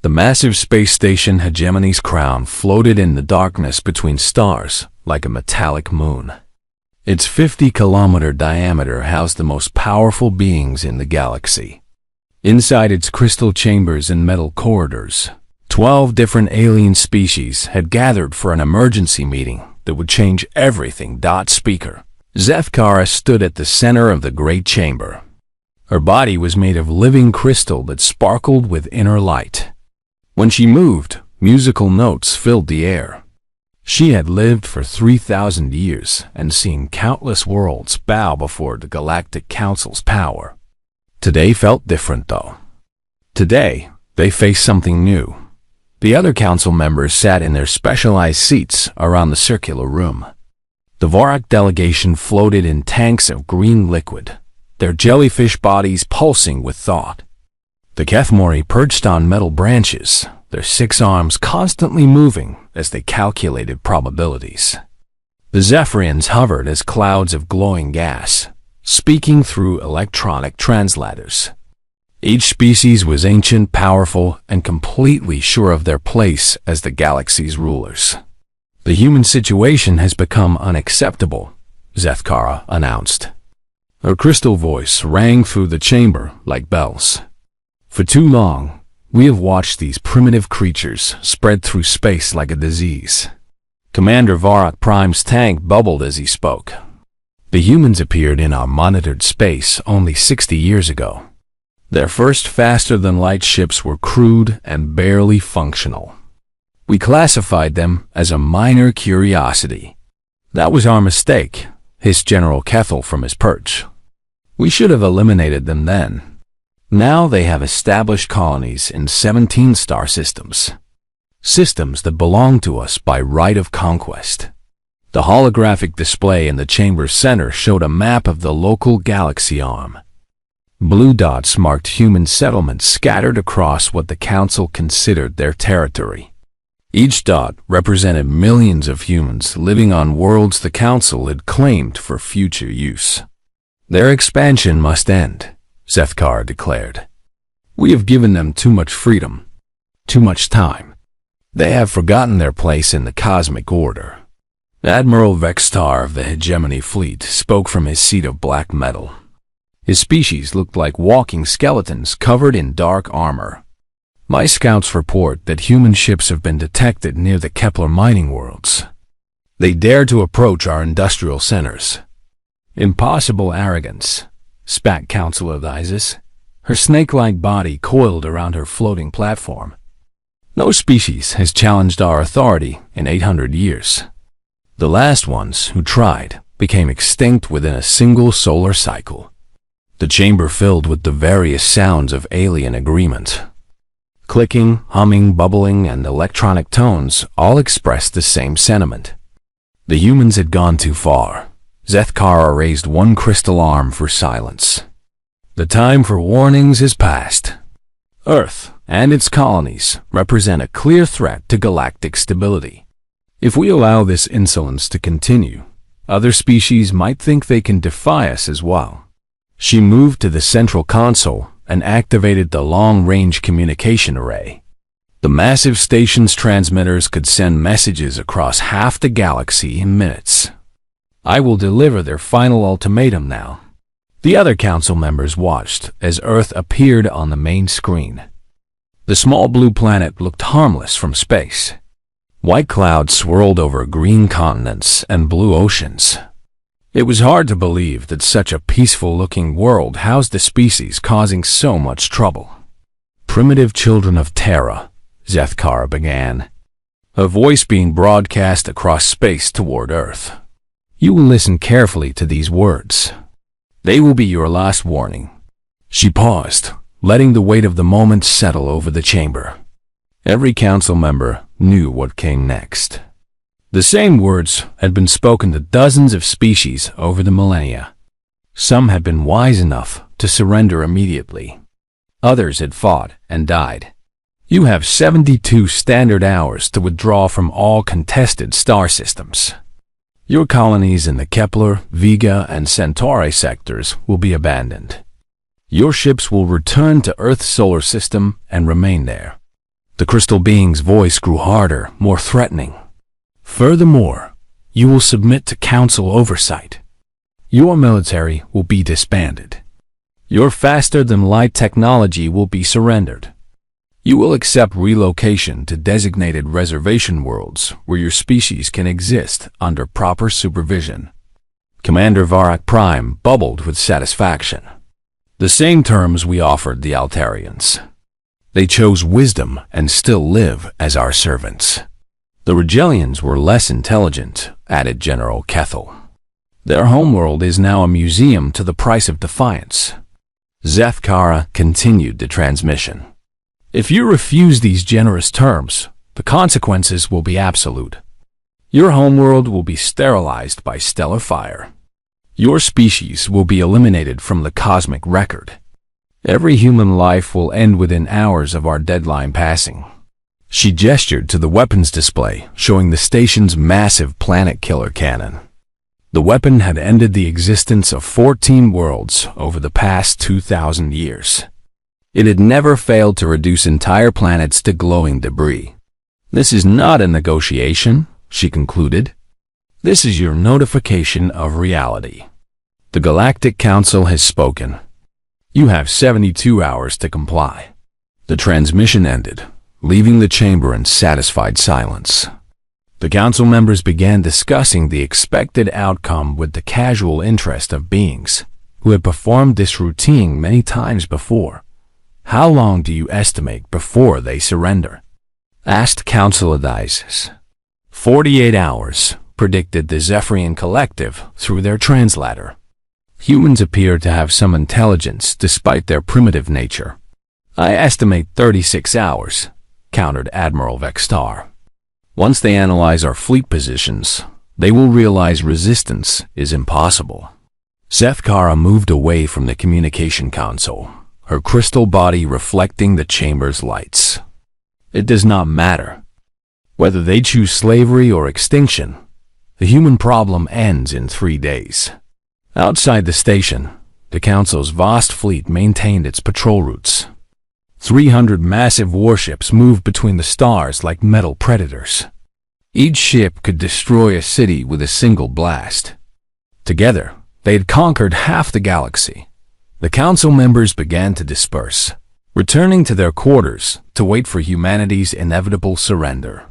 The massive space station Hegemony's crown floated in the darkness between stars like a metallic moon. Its 50-kilometer diameter housed the most powerful beings in the galaxy. Inside its crystal chambers and metal corridors, 12 different alien species had gathered for an emergency meeting that would change everything. Speaker Zethkara stood at the center of the great chamber. Her body was made of living crystal that sparkled with inner light. When she moved, musical notes filled the air. She had lived for 3,000 years and seen countless worlds bow before the Galactic Council's power. Today felt different, though. Today, they faced something new. The other council members sat in their specialized seats around the circular room. The Vorak delegation floated in tanks of green liquid, their jellyfish bodies pulsing with thought. The Kethmori perched on metal branches, their 6 arms constantly moving as they calculated probabilities. The Zephyrians hovered as clouds of glowing gas, speaking through electronic translators. Each species was ancient, powerful, and completely sure of their place as the galaxy's rulers. The human situation has become unacceptable, Zethkara announced. Her crystal voice rang through the chamber like bells. For too long, we have watched these primitive creatures spread through space like a disease. Commander Vorak Prime's tank bubbled as he spoke. The humans appeared in our monitored space only 60 years ago. Their first faster-than-light ships were crude and barely functional. We classified them as a minor curiosity. That was our mistake, hissed General Kethel from his perch. We should have eliminated them then. Now they have established colonies in 17 star systems. Systems that belong to us by right of conquest. The holographic display in the chamber's center showed a map of the local galaxy arm. Blue dots marked human settlements scattered across what the Council considered their territory. Each dot represented millions of humans living on worlds the Council had claimed for future use. Their expansion must end, Zethkar declared. We have given them too much freedom, too much time. They have forgotten their place in the cosmic order. Admiral Vextar of the Hegemony Fleet spoke from his seat of black metal. His species looked like walking skeletons covered in dark armor. My scouts report that human ships have been detected near the Kepler mining worlds. They dare to approach our industrial centers. Impossible arrogance, spat Councilor Isis, her snake-like body coiled around her floating platform. No species has challenged our authority in 800 years. The last ones who tried became extinct within a single solar cycle. The chamber filled with the various sounds of alien agreement. Clicking, humming, bubbling, and electronic tones all expressed the same sentiment. The humans had gone too far. Zethkara raised one crystal arm for silence. The time for warnings is past. Earth and its colonies represent a clear threat to galactic stability. If we allow this insolence to continue, other species might think they can defy us as well. She moved to the central console and activated the long-range communication array. The massive station's transmitters could send messages across half the galaxy in minutes. I will deliver their final ultimatum now. The other council members watched as Earth appeared on the main screen. The small blue planet looked harmless from space. White clouds swirled over green continents and blue oceans. It was hard to believe that such a peaceful-looking world housed a species causing so much trouble. Primitive children of Terra, Zethkar began, her voice being broadcast across space toward Earth. You will listen carefully to these words. They will be your last warning. She paused, letting the weight of the moment settle over the chamber. Every council member knew what came next. The same words had been spoken to dozens of species over the millennia. Some had been wise enough to surrender immediately. Others had fought and died. You have 72 standard hours to withdraw from all contested star systems. Your colonies in the Kepler, Vega, and Centauri sectors will be abandoned. Your ships will return to Earth's solar system and remain there. The crystal being's voice grew harder, more threatening. Furthermore, you will submit to council oversight. Your military will be disbanded. Your faster-than-light technology will be surrendered. You will accept relocation to designated reservation worlds where your species can exist under proper supervision. Commander Varak Prime bubbled with satisfaction. The same terms we offered the Altarians. They chose wisdom and still live as our servants. The Regellians were less intelligent, added General Kethel. Their homeworld is now a museum to the price of defiance. Zethkara continued the transmission. If you refuse these generous terms, the consequences will be absolute. Your homeworld will be sterilized by stellar fire. Your species will be eliminated from the cosmic record. Every human life will end within hours of our deadline passing. She gestured to the weapons display, showing the station's massive planet killer cannon. The weapon had ended the existence of 14 worlds over the past 2,000 years. It had never failed to reduce entire planets to glowing debris. This is not a negotiation, she concluded. This is your notification of reality. The Galactic Council has spoken. You have 72 hours to comply. The transmission ended, leaving the chamber in satisfied silence. The council members began discussing the expected outcome with the casual interest of beings who had performed this routine many times before. How long do you estimate before they surrender? Asked Council Advises. 48 hours, predicted the Zephyrian Collective through their translator. Humans appear to have some intelligence despite their primitive nature. I estimate 36 hours, countered Admiral Vextar. Once they analyze our fleet positions, they will realize resistance is impossible. Zethkara moved away from the communication console, her crystal body reflecting the chamber's lights. It does not matter. Whether they choose slavery or extinction, the human problem ends in 3 days. Outside the station, the Council's vast fleet maintained its patrol routes. 300 massive warships moved between the stars like metal predators. Each ship could destroy a city with a single blast. Together, they had conquered half the galaxy. The council members began to disperse, returning to their quarters to wait for humanity's inevitable surrender.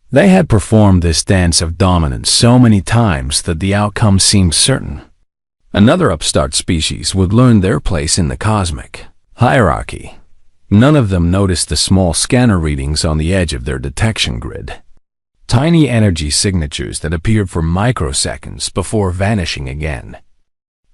They had performed this dance of dominance so many times that the outcome seemed certain. Another upstart species would learn their place in the cosmic hierarchy. None of them noticed the small scanner readings on the edge of their detection grid. Tiny energy signatures that appeared for microseconds before vanishing again.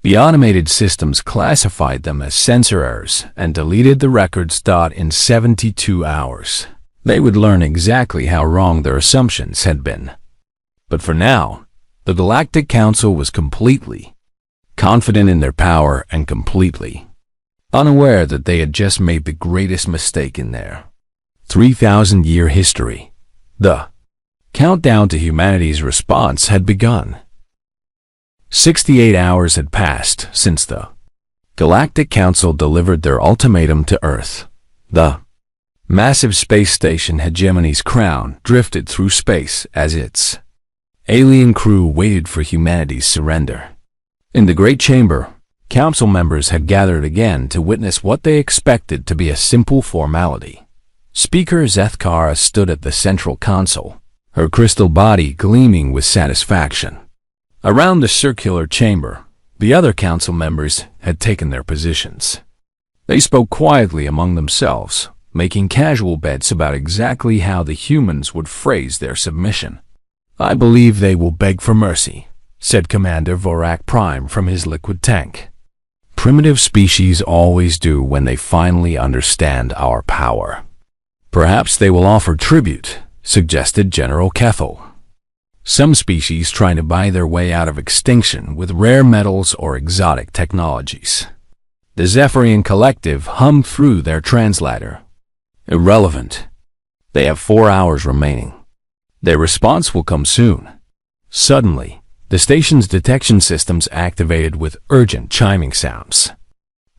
The automated systems classified them as sensor errors and deleted the records. In 72 hours, they would learn exactly how wrong their assumptions had been. But for now, the Galactic Council was completely confident in their power and completely unaware that they had just made the greatest mistake in their 3,000-year history. The countdown to humanity's response had begun. 68 hours had passed since the Galactic Council delivered their ultimatum to Earth. The massive space station Hegemony's crown drifted through space as its alien crew waited for humanity's surrender. In the Great Chamber, council members had gathered again to witness what they expected to be a simple formality. Speaker Zethkara stood at the central console, her crystal body gleaming with satisfaction. Around the circular chamber, the other council members had taken their positions. They spoke quietly among themselves, making casual bets about exactly how the humans would phrase their submission. I believe they will beg for mercy, said Commander Varak Prime from his liquid tank. Primitive species always do when they finally understand our power. Perhaps they will offer tribute, suggested General Kethel. Some species trying to buy their way out of extinction with rare metals or exotic technologies. The Zephyrian Collective hummed through their translator. Irrelevant. They have 4 hours remaining. Their response will come soon. Suddenly, the station's detection systems activated with urgent chiming sounds.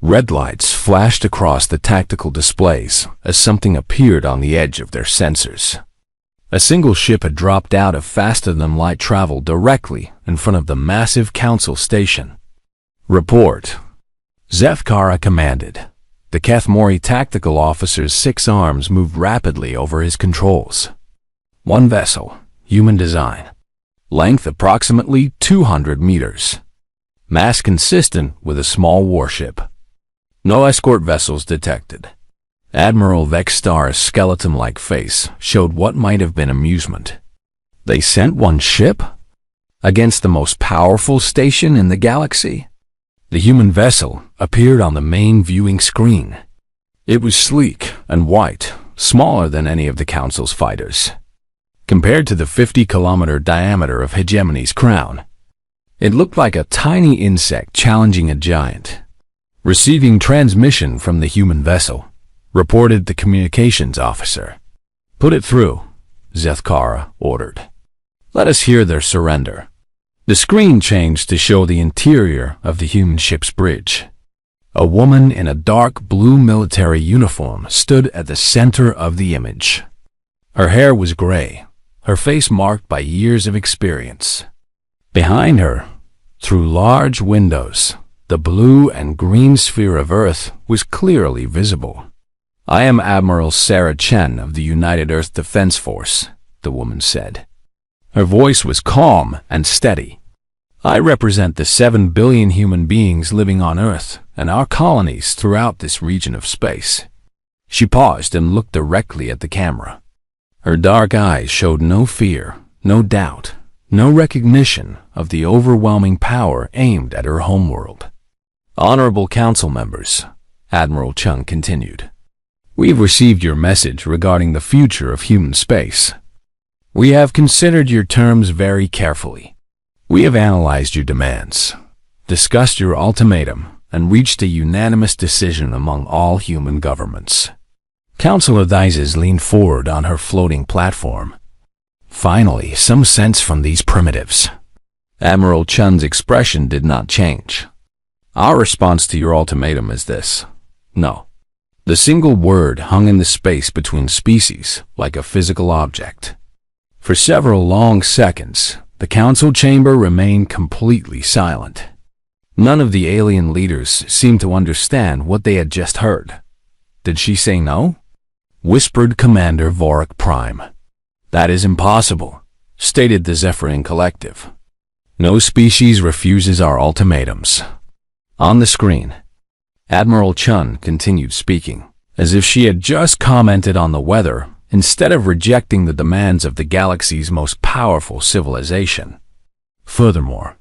Red lights flashed across the tactical displays as something appeared on the edge of their sensors. A single ship had dropped out of faster-than-light travel directly in front of the massive council station. "Report," Zethkara commanded. The Kethmori tactical officer's 6 arms moved rapidly over his controls. "One vessel, human design. Length approximately 200 meters. Mass consistent with a small warship. No escort vessels detected." Admiral Vextar's skeleton-like face showed what might have been amusement. They sent one ship? Against the most powerful station in the galaxy? The human vessel appeared on the main viewing screen. It was sleek and white, smaller than any of the Council's fighters. Compared to the 50-kilometer diameter of Hegemony's crown, it looked like a tiny insect challenging a giant. "Receiving transmission from the human vessel," reported the communications officer. "Put it through," Zethkara ordered. "Let us hear their surrender." The screen changed to show the interior of the human ship's bridge. A woman in a dark blue military uniform stood at the center of the image. Her hair was gray, her face marked by years of experience. Behind her, through large windows, the blue and green sphere of Earth was clearly visible. "I am Admiral Sarah Chen of the United Earth Defense Force," the woman said. Her voice was calm and steady. "I represent the 7 billion human beings living on Earth and our colonies throughout this region of space." She paused and looked directly at the camera. Her dark eyes showed no fear, no doubt, no recognition of the overwhelming power aimed at her homeworld. "Honorable Council members," Admiral Chung continued, "we've received your message regarding the future of human space. We have considered your terms very carefully. We have analyzed your demands, discussed your ultimatum, and reached a unanimous decision among all human governments." Councilor Thizes leaned forward on her floating platform. "Finally, some sense from these primitives." Admiral Chun's expression did not change. "Our response to your ultimatum is this: no." The single word hung in the space between species like a physical object. For several long seconds, the council chamber remained completely silent. None of the alien leaders seemed to understand what they had just heard. "Did she say no?" whispered Commander Vorik Prime. "That is impossible," stated the Zephyrin Collective. "No species refuses our ultimatums." On the screen, Admiral Chun continued speaking, as if she had just commented on the weather, instead of rejecting the demands of the galaxy's most powerful civilization. "Furthermore,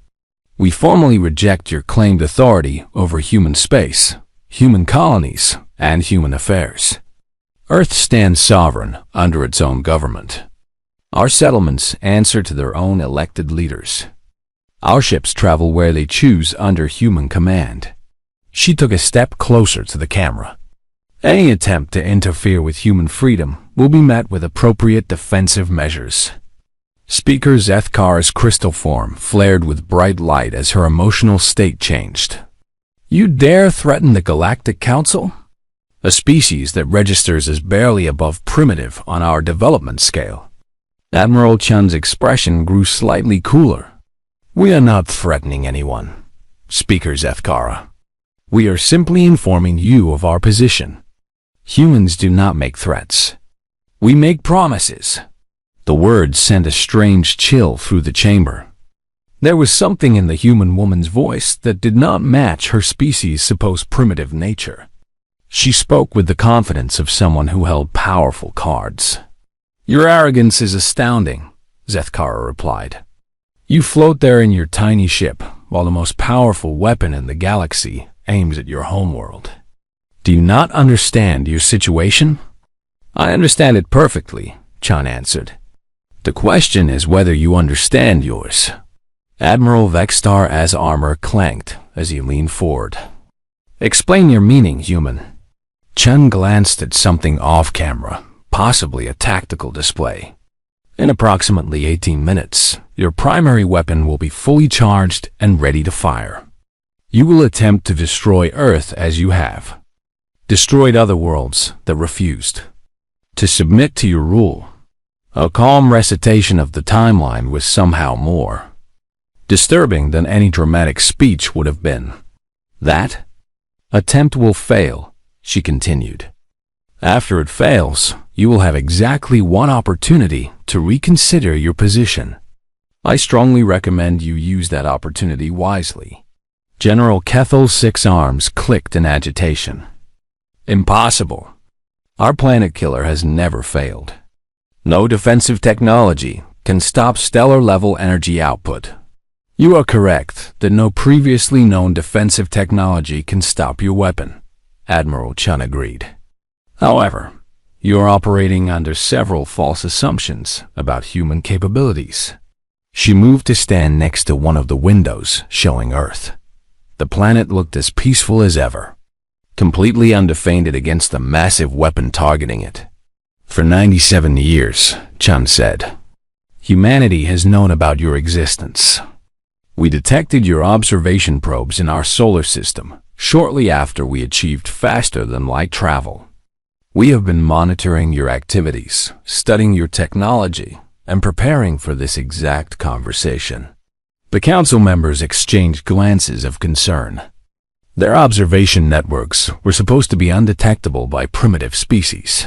we formally reject your claimed authority over human space, human colonies, and human affairs. Earth stands sovereign under its own government. Our settlements answer to their own elected leaders. Our ships travel where they choose under human command." She took a step closer to the camera. "Any attempt to interfere with human freedom will be met with appropriate defensive measures." Speaker Zethkar's crystal form flared with bright light as her emotional state changed. "You dare threaten the Galactic Council? A species that registers as barely above primitive on our development scale." Admiral Chun's expression grew slightly cooler. "We are not threatening anyone, Speaker Zethkara. We are simply informing you of our position. Humans do not make threats. We make promises." The words sent a strange chill through the chamber. There was something in the human woman's voice that did not match her species' supposed primitive nature. She spoke with the confidence of someone who held powerful cards. "Your arrogance is astounding," Zethkara replied. "You float there in your tiny ship, while the most powerful weapon in the galaxy aims at your homeworld. Do you not understand your situation?" "I understand it perfectly," Chun answered. "The question is whether you understand yours." Admiral Vextar's armor clanked as he leaned forward. "Explain your meaning, human." Chun glanced at something off-camera, possibly a tactical display. "In approximately 18 minutes, your primary weapon will be fully charged and ready to fire. You will attempt to destroy Earth as you have destroyed other worlds that refused to submit to your rule. A calm recitation of the timeline was somehow more disturbing than any dramatic speech would have been. That attempt will fail, she continued. After it fails, you will have exactly one opportunity to reconsider your position. I strongly recommend you use that opportunity wisely. General Kethel's 6 arms clicked in agitation. Impossible. Our planet killer has never failed. No defensive technology can stop stellar-level energy output. You are correct that no previously known defensive technology can stop your weapon, Admiral Chun agreed. However, you are operating under several false assumptions about human capabilities. She moved to stand next to one of the windows showing Earth. The planet looked as peaceful as ever, completely undefended against the massive weapon targeting it. For 97 years, Chun said, humanity has known about your existence. We detected your observation probes in our solar system shortly after we achieved faster-than-light travel. We have been monitoring your activities, studying your technology, and preparing for this exact conversation. The council members exchanged glances of concern. Their observation networks were supposed to be undetectable by primitive species.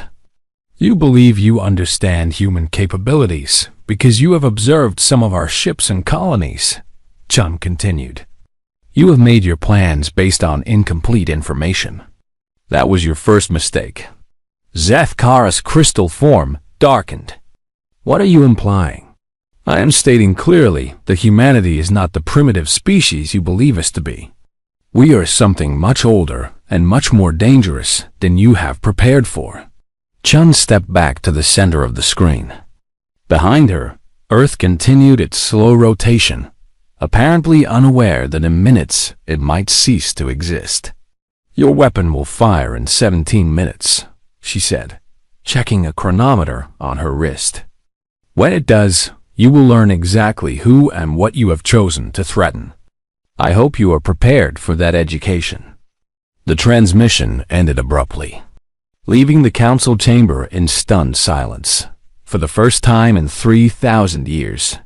You believe you understand human capabilities because you have observed some of our ships and colonies, Chun continued. You have made your plans based on incomplete information. That was your first mistake. Zethkara's crystal form darkened. What are you implying? I am stating clearly that humanity is not the primitive species you believe us to be. We are something much older and much more dangerous than you have prepared for. Chun stepped back to the center of the screen. Behind her, Earth continued its slow rotation, apparently unaware that in minutes it might cease to exist. Your weapon will fire in 17 minutes, she said, checking a chronometer on her wrist. When it does, you will learn exactly who and what you have chosen to threaten. I hope you are prepared for that education. The transmission ended abruptly, leaving the council chamber in stunned silence. For the first time in 3,000 years,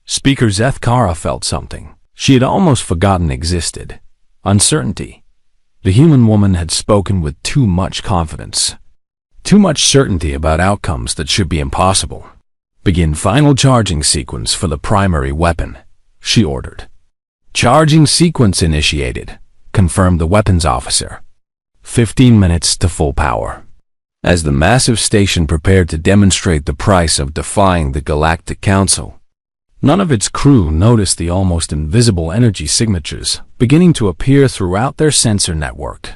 Speaker Zethkara felt something she had almost forgotten existed. Uncertainty. The human woman had spoken with too much confidence. Too much certainty about outcomes that should be impossible. Begin final charging sequence for the primary weapon, she ordered. Charging sequence initiated, confirmed the weapons officer. 15 minutes to full power. As the massive station prepared to demonstrate the price of defying the Galactic Council, none of its crew noticed the almost invisible energy signatures beginning to appear throughout their sensor network.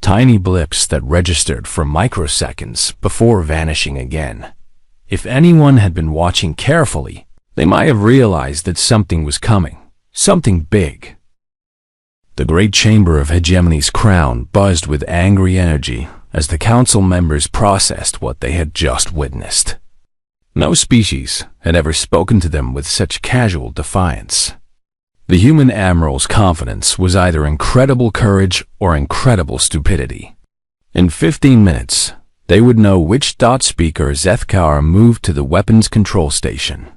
Tiny blips that registered for microseconds before vanishing again. If anyone had been watching carefully, they might have realized that something was coming, something big. The great chamber of Hegemony's crown buzzed with angry energy as the council members processed what they had just witnessed. No species had ever spoken to them with such casual defiance. The human admiral's confidence was either incredible courage or incredible stupidity. In 15 minutes, they would know which dot speaker Zethkara moved to the weapons control station.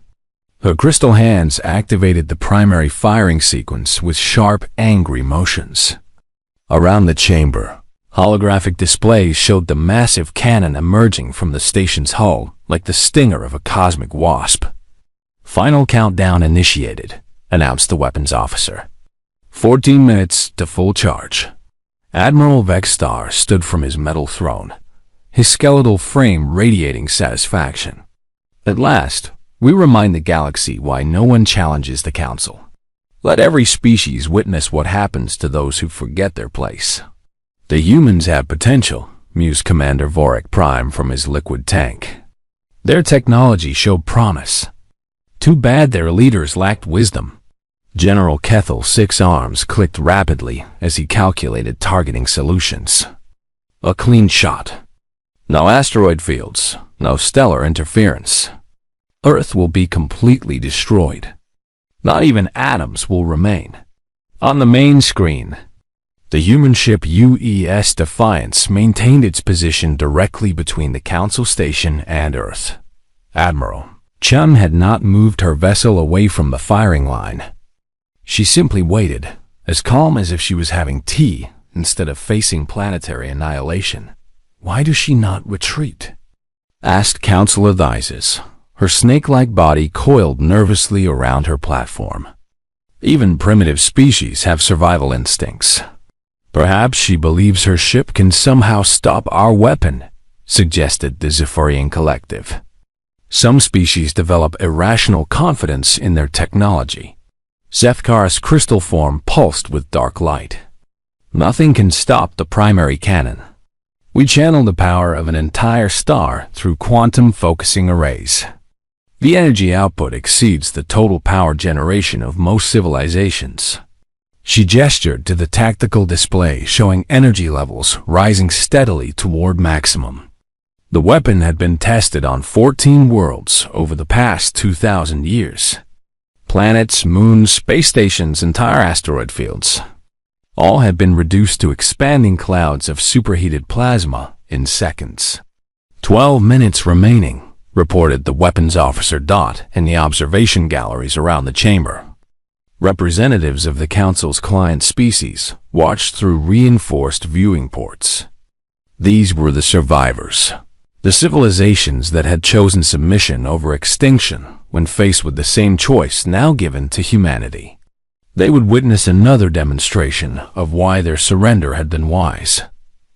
Her crystal hands activated the primary firing sequence with sharp, angry motions. Around the chamber, holographic displays showed the massive cannon emerging from the station's hull like the stinger of a cosmic wasp. Final countdown initiated, announced the weapons officer. 14 minutes to full charge. Admiral Vexstar stood from his metal throne, his skeletal frame radiating satisfaction. At last, we remind the galaxy why no one challenges the council. Let every species witness what happens to those who forget their place. The humans have potential, mused Commander Vorik Prime from his liquid tank. Their technology showed promise. Too bad their leaders lacked wisdom. General Kethel's 6 arms clicked rapidly as he calculated targeting solutions. A clean shot. No asteroid fields, no stellar interference. Earth will be completely destroyed. Not even atoms will remain. On the main screen, the human ship UES Defiance maintained its position directly between the Council Station and Earth. Admiral Chun had not moved her vessel away from the firing line. She simply waited, as calm as if she was having tea instead of facing planetary annihilation. "Why does she not retreat?" asked Counselor Thysis, her snake-like body coiled nervously around her platform. Even primitive species have survival instincts. "Perhaps she believes her ship can somehow stop our weapon," suggested the Zephyrian Collective. Some species develop irrational confidence in their technology. Zethkar's crystal form pulsed with dark light. "Nothing can stop the primary cannon. We channel the power of an entire star through quantum focusing arrays. The energy output exceeds the total power generation of most civilizations." She gestured to the tactical display showing energy levels rising steadily toward maximum. The weapon had been tested on 14 worlds over the past 2,000 years. Planets, moons, space stations, entire asteroid fields. All had been reduced to expanding clouds of superheated plasma in seconds. 12 minutes remaining, reported the weapons officer Dot in the observation galleries around the chamber. Representatives of the Council's client species watched through reinforced viewing ports. These were the survivors, the civilizations that had chosen submission over extinction when faced with the same choice now given to humanity. They would witness another demonstration of why their surrender had been wise.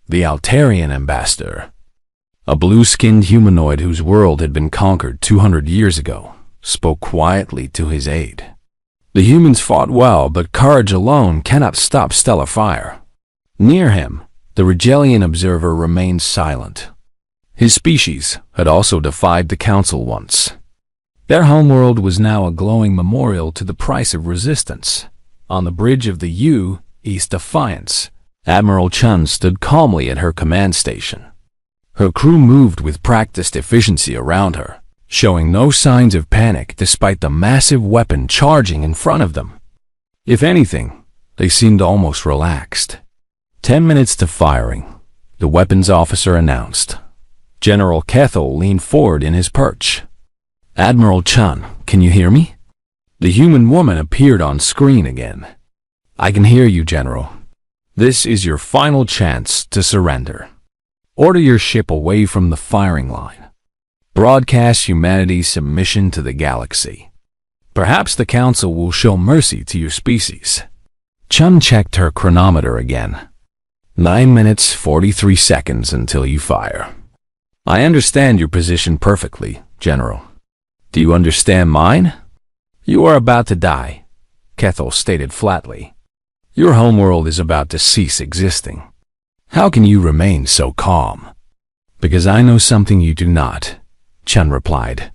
The Altarian ambassador, a blue-skinned humanoid whose world had been conquered 200 years ago, spoke quietly to his aide. "The humans fought well, but courage alone cannot stop stellar fire." Near him, the Regelian observer remained silent. His species had also defied the Council once. Their homeworld was now a glowing memorial to the price of resistance. On the bridge of the U-East Defiance, Admiral Chun stood calmly at her command station. Her crew moved with practiced efficiency around her, showing no signs of panic despite the massive weapon charging in front of them. If anything, they seemed almost relaxed. 10 minutes to firing, the weapons officer announced. General Kethel leaned forward in his perch. "Admiral Chun, can you hear me?" The human woman appeared on screen again. "I can hear you, General. This is your final chance to surrender. Order your ship away from the firing line. Broadcast humanity's submission to the galaxy. Perhaps the Council will show mercy to your species." Chun checked her chronometer again. 9 minutes, 43 seconds until you fire. "I understand your position perfectly, General. Do you understand mine?" "You are about to die," Kethel stated flatly. "Your homeworld is about to cease existing. How can you remain so calm?" "Because I know something you do not," Chun replied.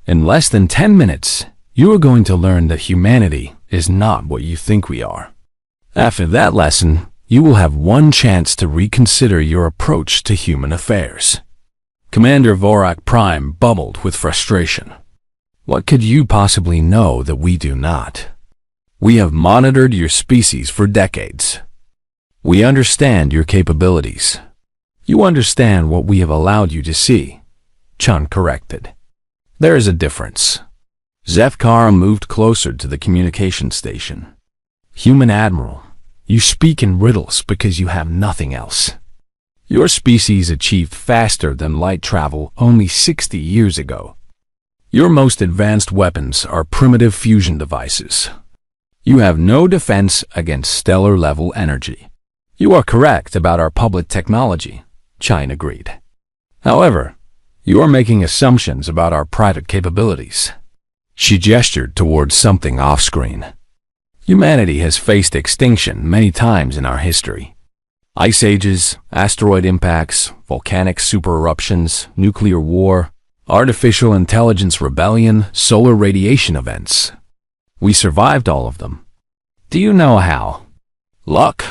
"In less than 10 minutes, you are going to learn that humanity is not what you think we are. After that lesson, you will have one chance to reconsider your approach to human affairs." Commander Vorak Prime bubbled with frustration. "What could you possibly know that we do not? We have monitored your species for decades. We understand your capabilities. You understand what we have allowed you to see," Chun corrected. "There is a difference." Zethkar moved closer to the communication station. "Human Admiral, you speak in riddles because you have nothing else. Your species achieved faster than light travel only 60 years ago. Your most advanced weapons are primitive fusion devices. You have no defense against stellar-level energy." "You are correct about our public technology," Chine agreed. "However, you are making assumptions about our private capabilities." She gestured towards something off-screen. "Humanity has faced extinction many times in our history. Ice ages, asteroid impacts, volcanic supereruptions, nuclear war, artificial intelligence rebellion, solar radiation events. We survived all of them. Do you know how?" "Luck,"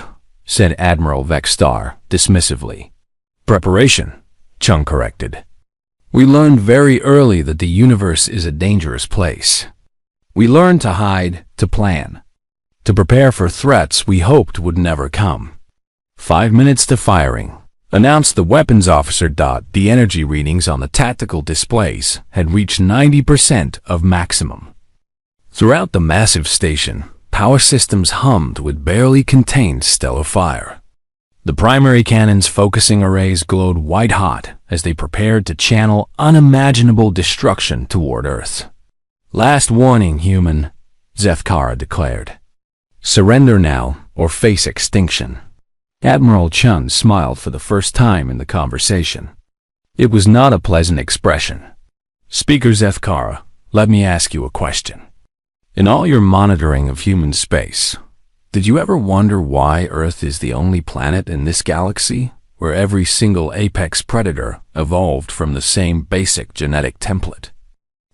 said Admiral Vexstar dismissively. "Preparation," Chung corrected. "We learned very early that the universe is a dangerous place. We learned to hide, to plan. to prepare for threats we hoped would never come. 5 minutes to firing, announced the weapons officer. The energy readings on the tactical displays had reached 90% of maximum. Throughout the massive station, power systems hummed with barely contained stellar fire. The primary cannon's focusing arrays glowed white-hot as they prepared to channel unimaginable destruction toward Earth. "Last warning, human," Zefkara declared. "Surrender now or face extinction." Admiral Chun smiled for the first time in the conversation. It was not a pleasant expression. "Speaker Zefkara, let me ask you a question. In all your monitoring of human space, did you ever wonder why Earth is the only planet in this galaxy where every single apex predator evolved from the same basic genetic template?"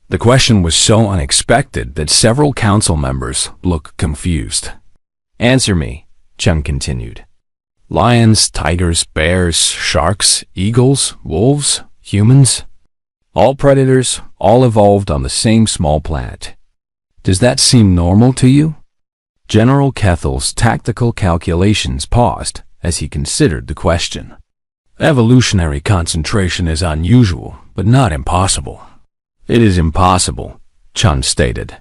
The question was so unexpected that several council members looked confused. "Answer me," Chun continued. "Lions, tigers, bears, sharks, eagles, wolves, humans, all predators, all evolved on the same small planet. Does that seem normal to you?" General Kethel's tactical calculations paused as he considered the question. "Evolutionary concentration is unusual, but not impossible." "It is impossible," Chun stated,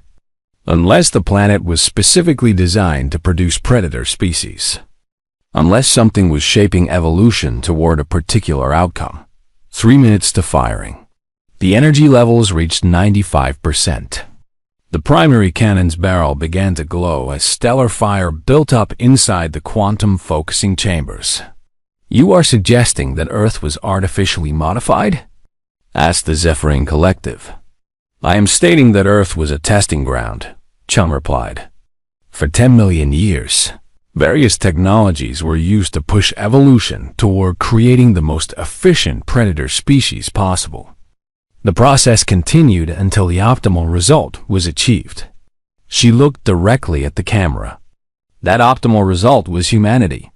"unless the planet was specifically designed to produce predator species. Unless something was shaping evolution toward a particular outcome." 3 minutes to firing. The energy levels reached 95%. The primary cannon's barrel began to glow as stellar fire built up inside the quantum focusing chambers. "You are suggesting that Earth was artificially modified?" asked the Zephyrin Collective. "I am stating that Earth was a testing ground," Chum replied. "For 10 million years, various technologies were used to push evolution toward creating the most efficient predator species possible. The process continued until the optimal result was achieved." She looked directly at the camera. "That optimal result was humanity."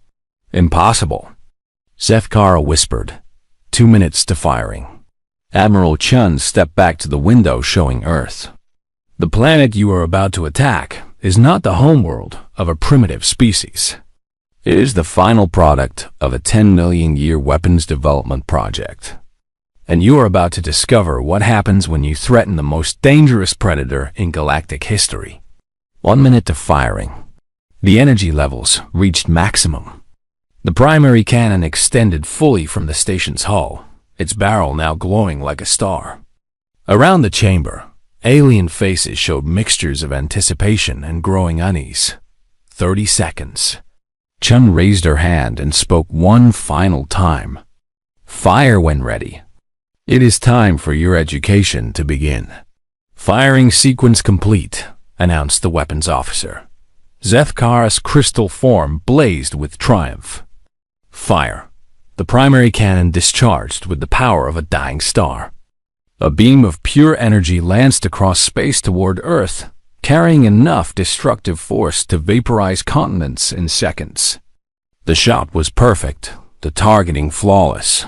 "Impossible," Zefkara whispered. 2 minutes to firing. Admiral Chun stepped back to the window showing Earth. "The planet you are about to attack is not the homeworld of a primitive species. It is the final product of a 10-million-year weapons development project. And you are about to discover what happens when you threaten the most dangerous predator in galactic history." 1 minute to firing. The energy levels reached maximum. The primary cannon extended fully from the station's hull, its barrel now glowing like a star. Around the chamber, alien faces showed mixtures of anticipation and growing unease. 30 seconds. Chun raised her hand and spoke one final time. "Fire when ready. It is time for your education to begin." "Firing sequence complete," announced the weapons officer. Zefkara's crystal form blazed with triumph. "Fire." The primary cannon discharged with the power of a dying star. A beam of pure energy lanced across space toward Earth, carrying enough destructive force to vaporize continents in seconds. The shot was perfect, the targeting flawless.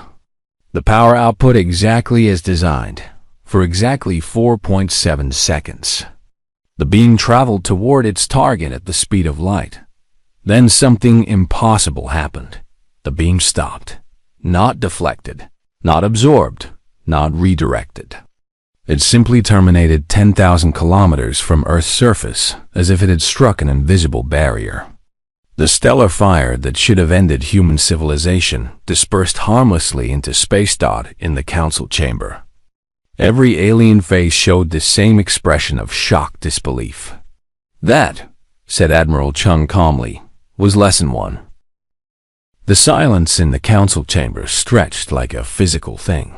The power output exactly as designed, for exactly 4.7 seconds. The beam traveled toward its target at the speed of light. Then something impossible happened. The beam stopped. Not deflected, not absorbed, not redirected. It simply terminated 10,000 kilometers from Earth's surface, as if it had struck an invisible barrier. The stellar fire that should have ended human civilization dispersed harmlessly into space. In the council chamber, every alien face showed the same expression of shocked disbelief. "That," said Admiral Chung calmly, "was lesson 1. The silence in the council chamber stretched like a physical thing.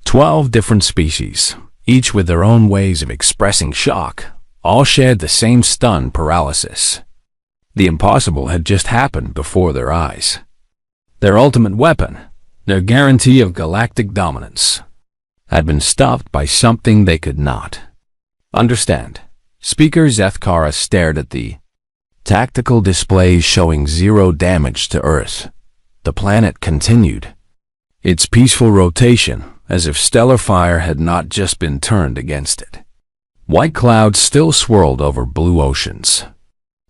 12 different species, each with their own ways of expressing shock, all shared the same stunned paralysis. The impossible had just happened before their eyes. Their ultimate weapon, their guarantee of galactic dominance, had been stopped by something they could not understand. Speaker Zefkara stared at the tactical displays showing 0 damage to Earth. The planet continued its peaceful rotation, as if stellar fire had not just been turned against it. White clouds still swirled over blue oceans.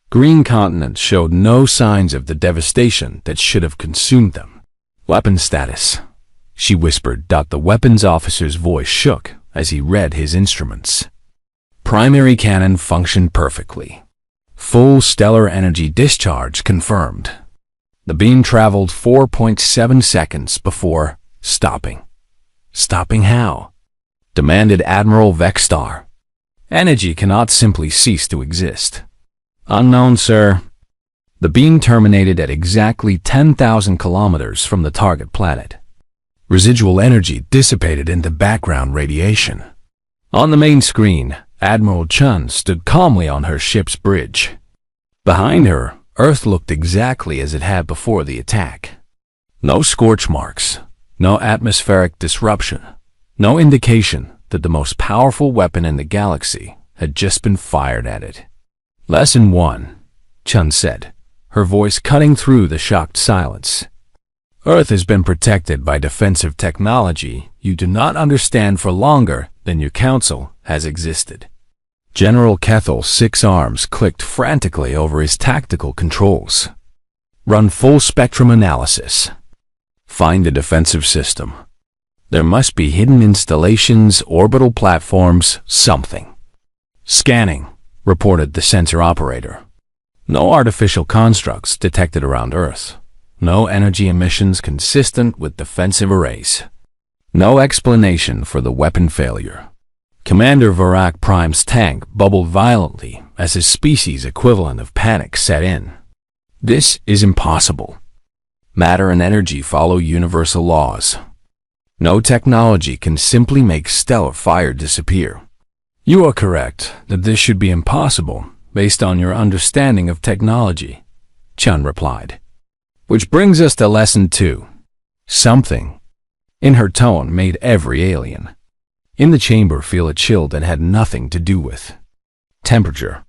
Green continents showed no signs of the devastation that should have consumed them. Weapon status, she whispered. The weapons officer's voice shook as he read his instruments. Primary cannon functioned perfectly. Full stellar energy discharge confirmed. The beam traveled 4.7 seconds before stopping. Stopping how? Demanded Admiral Vextar. Energy cannot simply cease to exist. Unknown, sir. The beam terminated at exactly 10,000 kilometers from the target planet. Residual energy dissipated into background radiation. On the main screen, Admiral Chun stood calmly on her ship's bridge. Behind her, Earth looked exactly as it had before the attack. No scorch marks, no atmospheric disruption, no indication that the most powerful weapon in the galaxy had just been fired at it. Lesson 1, Chun said, her voice cutting through the shocked silence. Earth has been protected by defensive technology you do not understand for longer than your council has existed. General Kethel's 6 arms clicked frantically over his tactical controls. Run full spectrum analysis. Find a defensive system. There must be hidden installations, orbital platforms, something. Scanning, reported the sensor operator. No artificial constructs detected around Earth. No energy emissions consistent with defensive arrays. No explanation for the weapon failure. Commander Varak Prime's tank bubbled violently as his species equivalent of panic set in. This is impossible. Matter and energy follow universal laws. No technology can simply make stellar fire disappear. You are correct that this should be impossible based on your understanding of technology, Chun replied. Which brings us to lesson 2. Something in her tone made every alien in the chamber feel a chill that had nothing to do with temperature.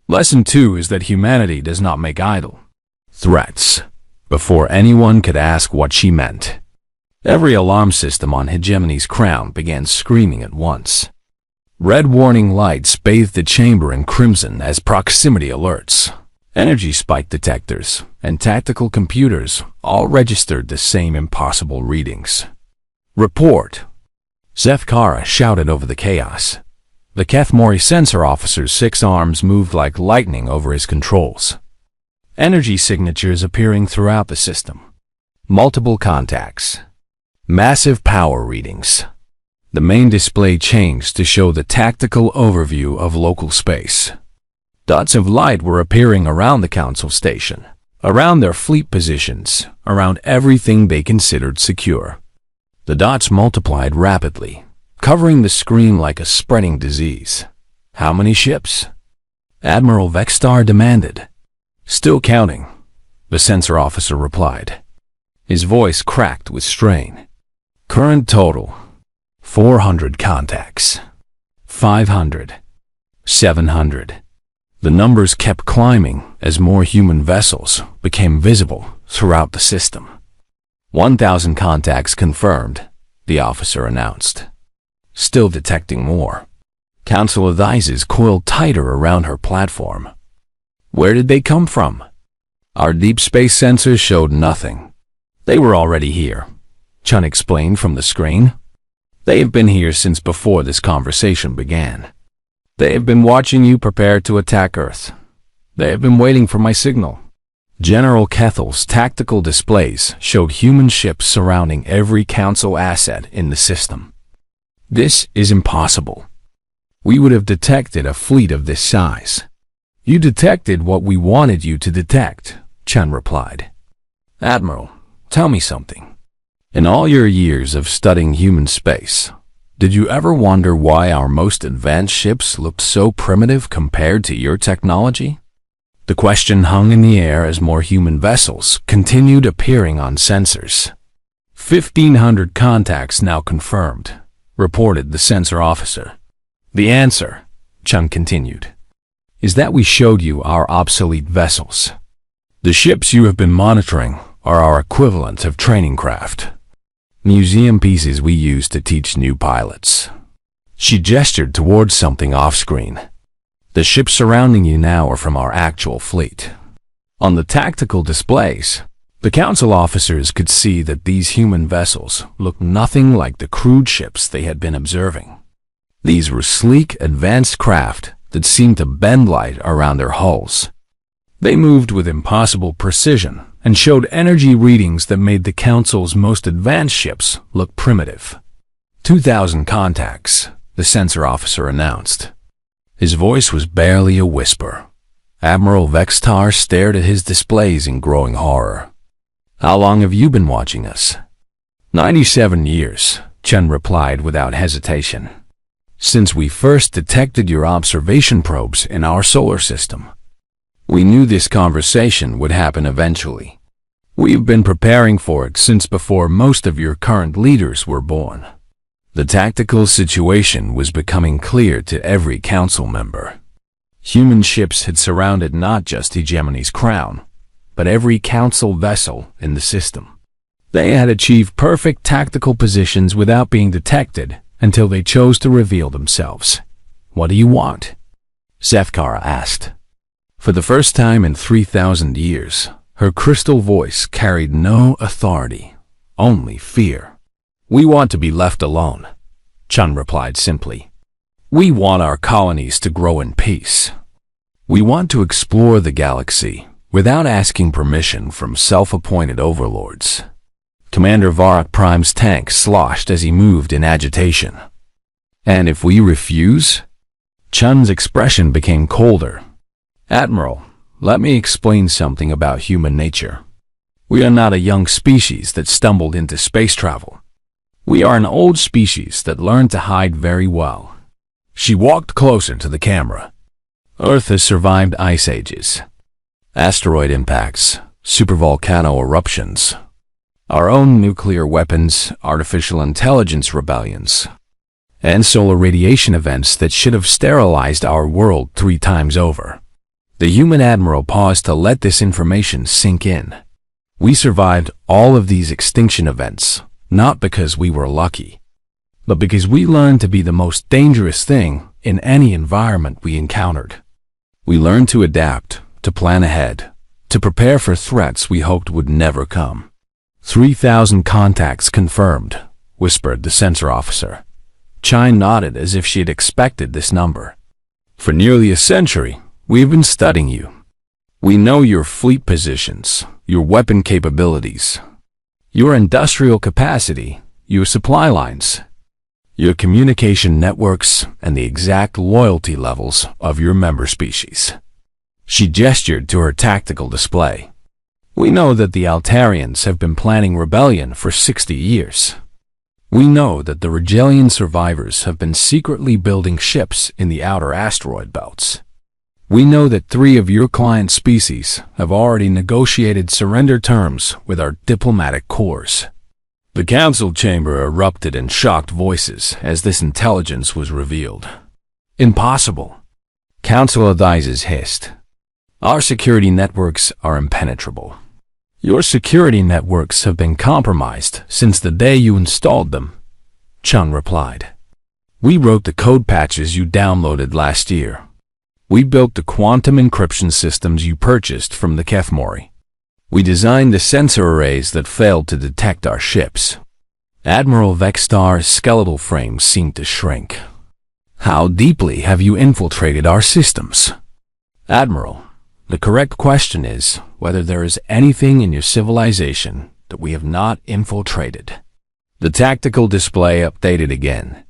Lesson 2 is that humanity does not make idle threats. Before anyone could ask what she meant, every alarm system on Hegemony's crown began screaming at once. Red warning lights bathed the chamber in crimson as proximity alerts. Energy spike detectors and tactical computers all registered the same impossible readings. Report, Zefkara shouted over the chaos. The Kethmori sensor officer's 6 arms moved like lightning over his controls. Energy signatures appearing throughout the system. Multiple contacts. Massive power readings. The main display changed to show the tactical overview of local space. Dots of light were appearing around the council station, around their fleet positions, around everything they considered secure. The dots multiplied rapidly, covering the screen like a spreading disease. How many ships? Admiral Vextar demanded. Still counting, the sensor officer replied. His voice cracked with strain. Current total, 400 contacts. 500. 700. The numbers kept climbing as more human vessels became visible throughout the system. 1,000 contacts confirmed, the officer announced. Still detecting more. Council of Eyes coiled tighter around her platform. Where did they come from? Our deep space sensors showed nothing. They were already here, Chun explained from the screen. They have been here since before this conversation began. They have been watching you prepare to attack Earth. They have been waiting for my signal. General Kethel's tactical displays showed human ships surrounding every council asset in the system. This is impossible. We would have detected a fleet of this size. You detected what we wanted you to detect, Chun replied. Admiral, tell me something. In all your years of studying human space, did you ever wonder why our most advanced ships looked so primitive compared to your technology? The question hung in the air as more human vessels continued appearing on sensors. 1,500 contacts now confirmed, reported the sensor officer. The answer, Chun continued, is that we showed you our obsolete vessels. The ships you have been monitoring are our equivalent of training craft. Museum pieces we use to teach new pilots. She gestured towards something off-screen. The ships surrounding you now are from our actual fleet. On the tactical displays, the council officers could see that these human vessels looked nothing like the crude ships they had been observing. These were sleek, advanced craft that seemed to bend light around their hulls. They moved with impossible precision and showed energy readings that made the council's most advanced ships look primitive. 2,000 contacts, the sensor officer announced. His voice was barely a whisper. Admiral Vextar stared at his displays in growing horror. "How long have you been watching us?" 97 years, Chen replied without hesitation. "Since we first detected your observation probes in our solar system. We knew this conversation would happen eventually. We've been preparing for it since before most of your current leaders were born." The tactical situation was becoming clear to every council member. Human ships had surrounded not just Hegemony's crown, but every council vessel in the system. They had achieved perfect tactical positions without being detected until they chose to reveal themselves. "What do you want?" Zefkara asked. For the first time in 3,000 years, her crystal voice carried no authority, only fear. "We want to be left alone," Chun replied simply. "We want our colonies to grow in peace. We want to explore the galaxy without asking permission from self-appointed overlords." Commander Varat Prime's tank sloshed as he moved in agitation. "And if we refuse?" Chun's expression became colder. "Admiral, let me explain something about human nature. We are not a young species that stumbled into space travel. We are an old species that learned to hide very well." She walked closer to the camera. "Earth has survived ice ages, asteroid impacts, supervolcano eruptions, our own nuclear weapons, artificial intelligence rebellions, and solar radiation events that should have sterilized our world 3 times over." The human admiral paused to let this information sink in. "We survived all of these extinction events, not because we were lucky, but because we learned to be the most dangerous thing in any environment we encountered. We learned to adapt, to plan ahead, to prepare for threats we hoped would never come." 3,000 contacts confirmed, whispered the sensor officer. Chine nodded as if she had expected this number. "For nearly a century, we've been studying you. We know your fleet positions, your weapon capabilities, your industrial capacity, your supply lines, your communication networks, and the exact loyalty levels of your member species." She gestured to her tactical display. "We know that the Altarians have been planning rebellion for 60 years. We know that the Regelian survivors have been secretly building ships in the outer asteroid belts. We know that 3 of your client species have already negotiated surrender terms with our diplomatic corps." The council chamber erupted in shocked voices as this intelligence was revealed. "Impossible," Council advisors hissed. "Our security networks are impenetrable." "Your security networks have been compromised since the day you installed them," Chun replied. "We wrote the code patches you downloaded last year. We built the quantum encryption systems you purchased from the Kefmori. We designed the sensor arrays that failed to detect our ships." Admiral Vextar's skeletal frame seemed to shrink. "How deeply have you infiltrated our systems?" "Admiral, the correct question is whether there is anything in your civilization that we have not infiltrated." The tactical display updated again,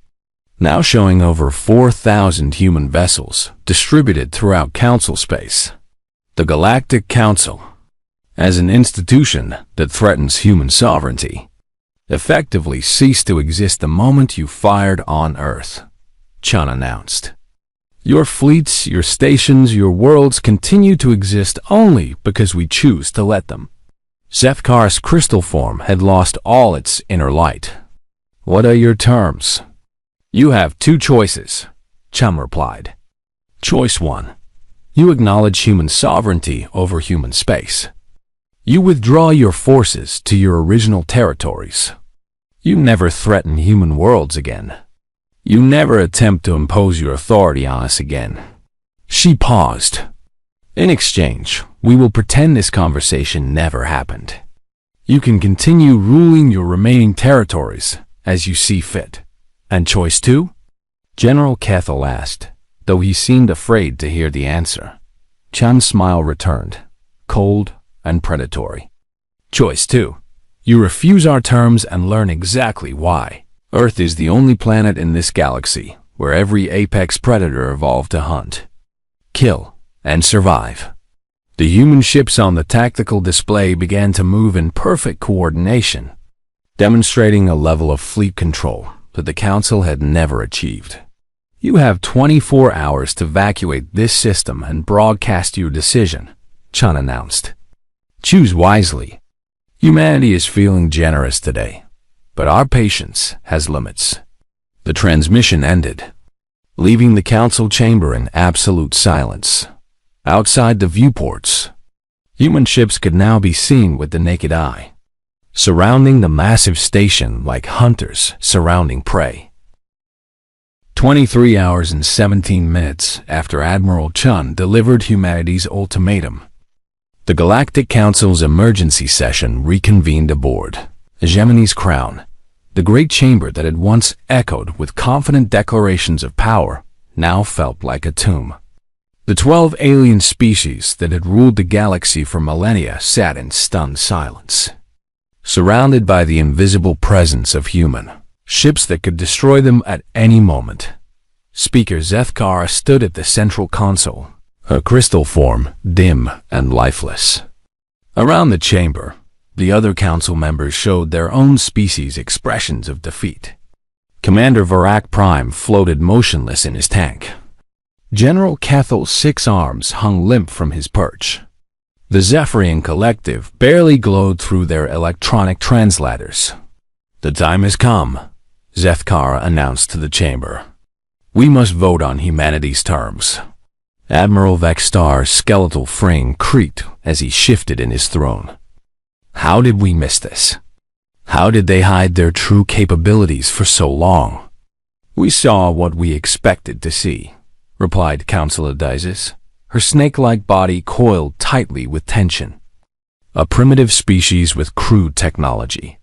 now showing over 4,000 human vessels distributed throughout Council space. The Galactic Council, as an institution that threatens human sovereignty, effectively ceased to exist the moment you fired on Earth, Chun announced. "Your fleets, your stations, your worlds continue to exist only because we choose to let them." Zefkar's crystal form had lost all its inner light. "What are your terms?" "You have 2 choices," Chum replied. "Choice 1. You acknowledge human sovereignty over human space. You withdraw your forces to your original territories. You never threaten human worlds again. You never attempt to impose your authority on us again." She paused. In exchange, we will pretend this conversation never happened. You can continue ruling your remaining territories as you see fit. And choice 2? General Kethel asked, though he seemed afraid to hear the answer. Chan's smile returned, cold and predatory. Choice 2. You refuse our terms and learn exactly why. Earth is the only planet in this galaxy where every apex predator evolved to hunt, kill, and survive. The human ships on the tactical display began to move in perfect coordination, demonstrating a level of fleet control that the Council had never achieved. You have 24 hours to evacuate this system and broadcast your decision, Chan announced. Choose wisely. Humanity is feeling generous today, but our patience has limits. The transmission ended, leaving the Council chamber in absolute silence. Outside the viewports, human ships could now be seen with the naked eye, surrounding the massive station like hunters surrounding prey. 23 hours and 17 minutes after Admiral Chun delivered humanity's ultimatum, the Galactic Council's emergency session reconvened aboard Gemini's Crown. The great chamber that had once echoed with confident declarations of power now felt like a tomb. The 12 alien species that had ruled the galaxy for millennia sat in stunned silence, surrounded by the invisible presence of human ships that could destroy them at any moment. Speaker Zethkara stood at the central console, her crystal form dim and lifeless. Around the chamber, the other council members showed their own species' expressions of defeat. Commander Varak Prime floated motionless in his tank. General Kethel's 6 arms hung limp from his perch. The Zephyrian Collective barely glowed through their electronic translators. The time has come, Zethkara announced to the chamber. We must vote on humanity's terms. Admiral Vextar's skeletal frame creaked as he shifted in his throne. How did we miss this? How did they hide their true capabilities for so long? We saw what we expected to see, replied Councilor Dizes, her snake-like body coiled tightly with tension. A primitive species with crude technology.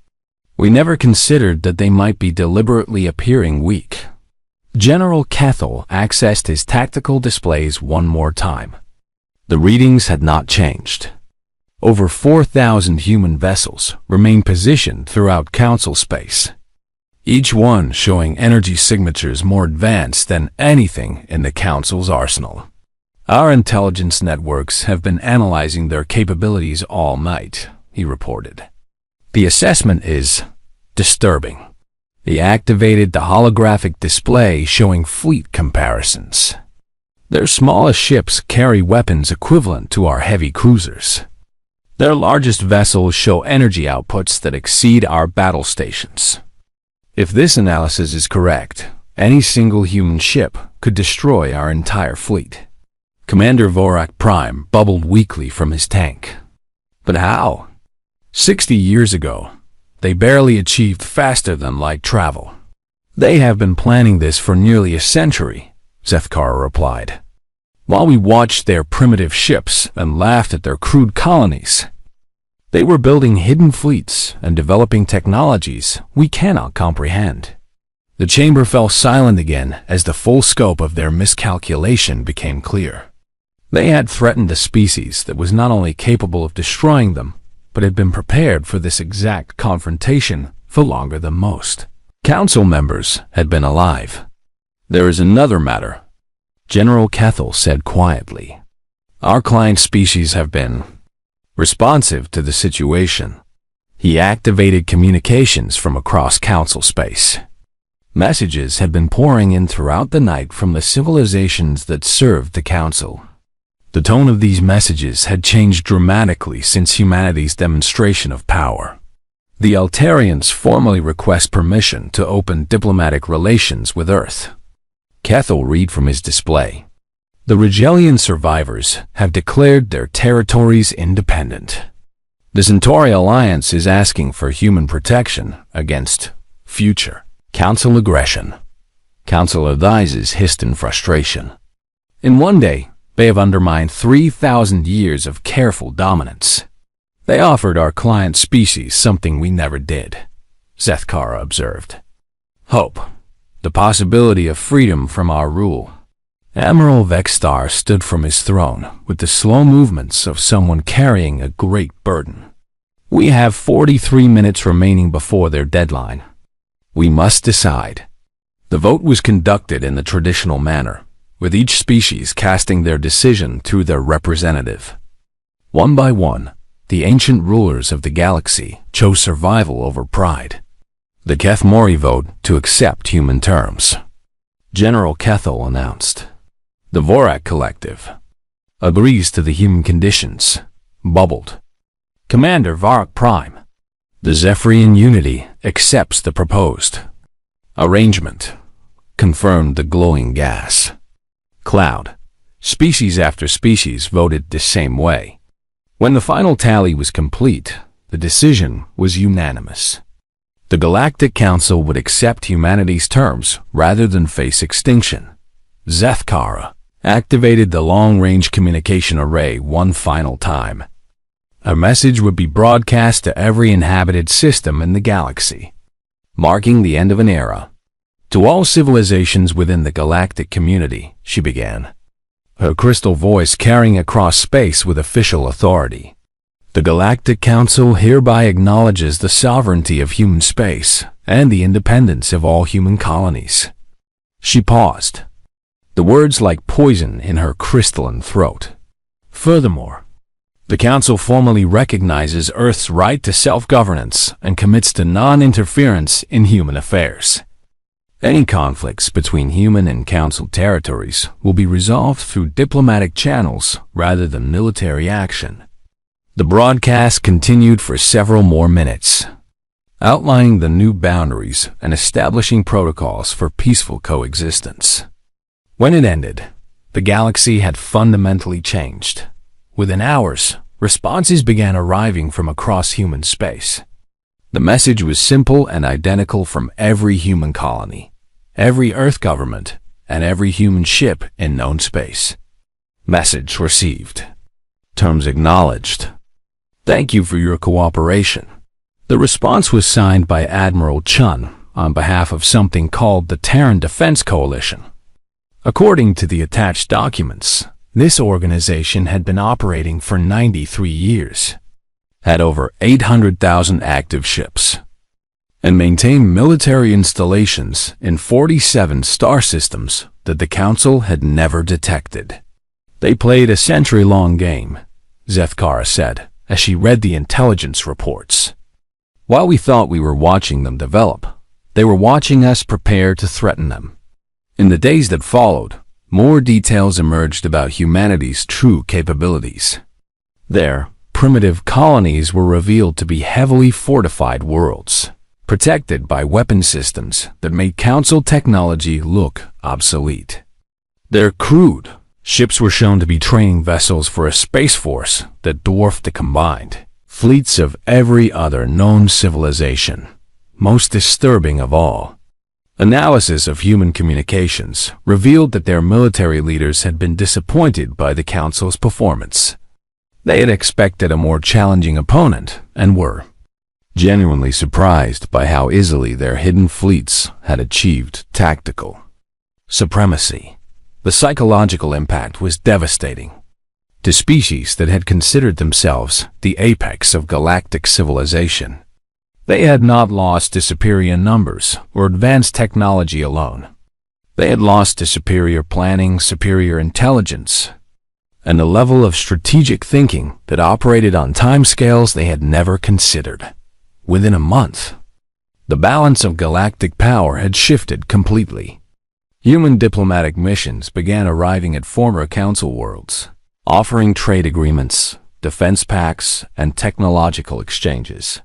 We never considered that they might be deliberately appearing weak. General Kethel accessed his tactical displays one more time. The readings had not changed. Over 4,000 human vessels remained positioned throughout Council space, each one showing energy signatures more advanced than anything in the Council's arsenal. Our intelligence networks have been analyzing their capabilities all night, he reported. The assessment is disturbing. He activated the holographic display showing fleet comparisons. Their smallest ships carry weapons equivalent to our heavy cruisers. Their largest vessels show energy outputs that exceed our battle stations. If this analysis is correct, any single human ship could destroy our entire fleet. Commander Vorak Prime bubbled weakly from his tank. But how? 60 years ago, they barely achieved faster-than-light travel. They have been planning this for nearly a century, Zethkara replied. While we watched their primitive ships and laughed at their crude colonies, they were building hidden fleets and developing technologies we cannot comprehend. The chamber fell silent again as the full scope of their miscalculation became clear. They had threatened a species that was not only capable of destroying them, but had been prepared for this exact confrontation for longer than most. Council members had been alive. There is another matter, General Kethel said quietly. Our client species have been responsive to the situation. He activated communications from across Council space. Messages had been pouring in throughout the night from the civilizations that served the Council. The tone of these messages had changed dramatically since humanity's demonstration of power. The Altarians formally request permission to open diplomatic relations with Earth. Kethel read from his display. The Rigelian survivors have declared their territories independent. The Centauri Alliance is asking for human protection against future Council aggression. Councilor Dizes hissed in frustration. In one day, They have undermined 3,000 years of careful dominance. They offered our client species something we never did, Zethkara observed. Hope, the possibility of freedom from our rule. Admiral Vexstar stood from his throne with the slow movements of someone carrying a great burden. We have 43 minutes remaining before their deadline. We must decide. The vote was conducted in the traditional manner, with each species casting their decision through their representative. One by one, the ancient rulers of the galaxy chose survival over pride. The Kethmori vote to accept human terms. General Kethel announced. The Vorak Collective agrees to the human conditions, bubbled. Commander Varak Prime. The Zephyrian Unity accepts the proposed arrangement, confirmed the glowing gas. Cloud. Species after species voted the same way. When the final tally was complete, the decision was unanimous. The Galactic Council would accept humanity's terms rather than face extinction. Zethkara activated the long-range communication array one final time. A message would be broadcast to every inhabited system in the galaxy, marking the end of an era. To all civilizations within the galactic community, she began, her crystal voice carrying across space with official authority. The Galactic Council hereby acknowledges the sovereignty of human space and the independence of all human colonies. She paused, the words like poison in her crystalline throat. Furthermore, the Council formally recognizes Earth's right to self-governance and commits to non-interference in human affairs. Any conflicts between human and Council territories will be resolved through diplomatic channels rather than military action. The broadcast continued for several more minutes, outlining the new boundaries and establishing protocols for peaceful coexistence. When it ended, the galaxy had fundamentally changed. Within hours, responses began arriving from across human space. The message was simple and identical from every human colony, every Earth government, and every human ship in known space. Message received. Terms acknowledged. Thank you for your cooperation. The response was signed by Admiral Chun on behalf of something called the Terran Defense Coalition. According to the attached documents, this organization had been operating for 93 years, had over 800,000 active ships, and maintained military installations in 47 star systems that the Council had never detected. They played a century-long game, Zethkara said, as she read the intelligence reports. While we thought we were watching them develop, they were watching us prepare to threaten them. In the days that followed, more details emerged about humanity's true capabilities. Their primitive colonies were revealed to be heavily fortified worlds, protected by weapon systems that made Council technology look obsolete. Their crude ships were shown to be training vessels for a space force that dwarfed the combined fleets of every other known civilization. Most disturbing of all, analysis of human communications revealed that their military leaders had been disappointed by the Council's performance. They had expected a more challenging opponent and were genuinely surprised by how easily their hidden fleets had achieved tactical supremacy. The psychological impact was devastating. To species that had considered themselves the apex of galactic civilization, they had not lost to superior numbers or advanced technology alone. They had lost to superior planning, superior intelligence, and a level of strategic thinking that operated on timescales they had never considered. Within a month, the balance of galactic power had shifted completely. Human diplomatic missions began arriving at former Council worlds, offering trade agreements, defense pacts, and technological exchanges.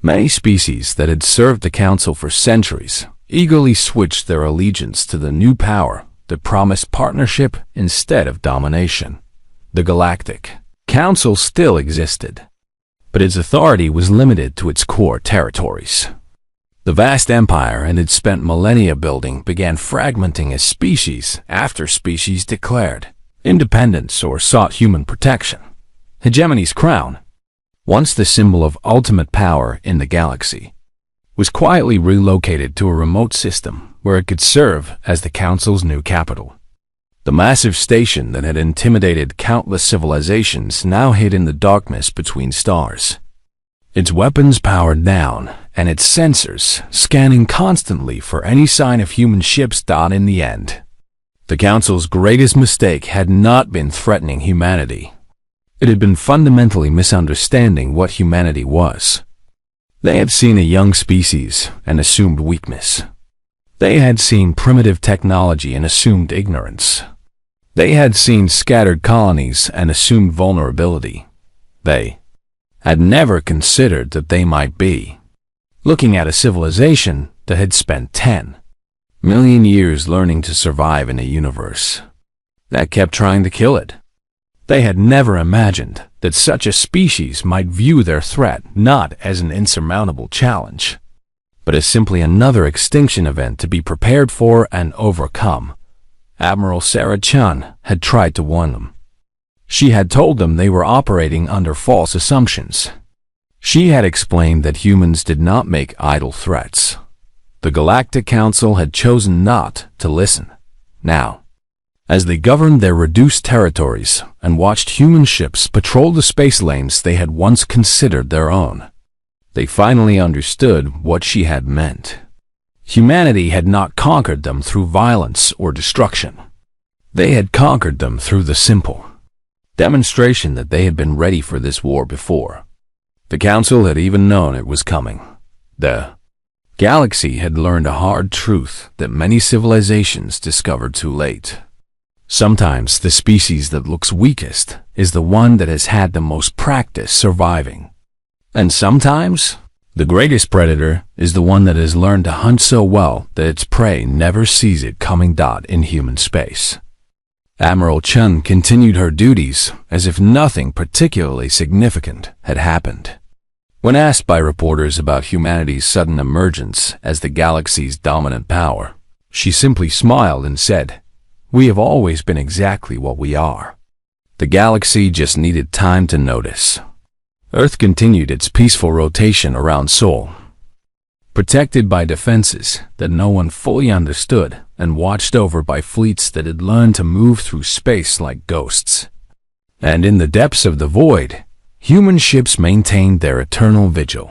Many species that had served the Council for centuries eagerly switched their allegiance to the new power that promised partnership instead of domination. The Galactic Council still existed, but its authority was limited to its core territories. The vast empire it had spent millennia building began fragmenting as species after species declared independence, or sought human protection. Hegemony's crown, once the symbol of ultimate power in the galaxy, was quietly relocated to a remote system where it could serve as the Council's new capital. The massive station that had intimidated countless civilizations now hid in the darkness between stars. Its weapons powered down, and its sensors scanning constantly for any sign of human ships. In the end, the Council's greatest mistake had not been threatening humanity. It had been fundamentally misunderstanding what humanity was. They had seen a young species and assumed weakness. They had seen primitive technology and assumed ignorance. They had seen scattered colonies and assumed vulnerability. They had never considered that they might be looking at a civilization that had spent 10 million years learning to survive in a universe that kept trying to kill it. They had never imagined that such a species might view their threat not as an insurmountable challenge, but as simply another extinction event to be prepared for and overcome. Admiral Sarah Chun had tried to warn them. She had told them they were operating under false assumptions. She had explained that humans did not make idle threats. The Galactic Council had chosen not to listen. Now, as they governed their reduced territories and watched human ships patrol the space lanes they had once considered their own, they finally understood what she had meant. Humanity had not conquered them through violence or destruction. They had conquered them through the simple demonstration that they had been ready for this war before. The Council had even known it was coming. The galaxy had learned a hard truth that many civilizations discovered too late. Sometimes the species that looks weakest is the one that has had the most practice surviving. And sometimes the greatest predator is the one that has learned to hunt so well that its prey never sees it coming. In human space, Admiral Chun continued her duties as if nothing particularly significant had happened. When asked by reporters about humanity's sudden emergence as the galaxy's dominant power, she simply smiled and said, "We have always been exactly what we are." The galaxy just needed time to notice. Earth continued its peaceful rotation around Sol, protected by defenses that no one fully understood and watched over by fleets that had learned to move through space like ghosts. And in the depths of the void, human ships maintained their eternal vigil.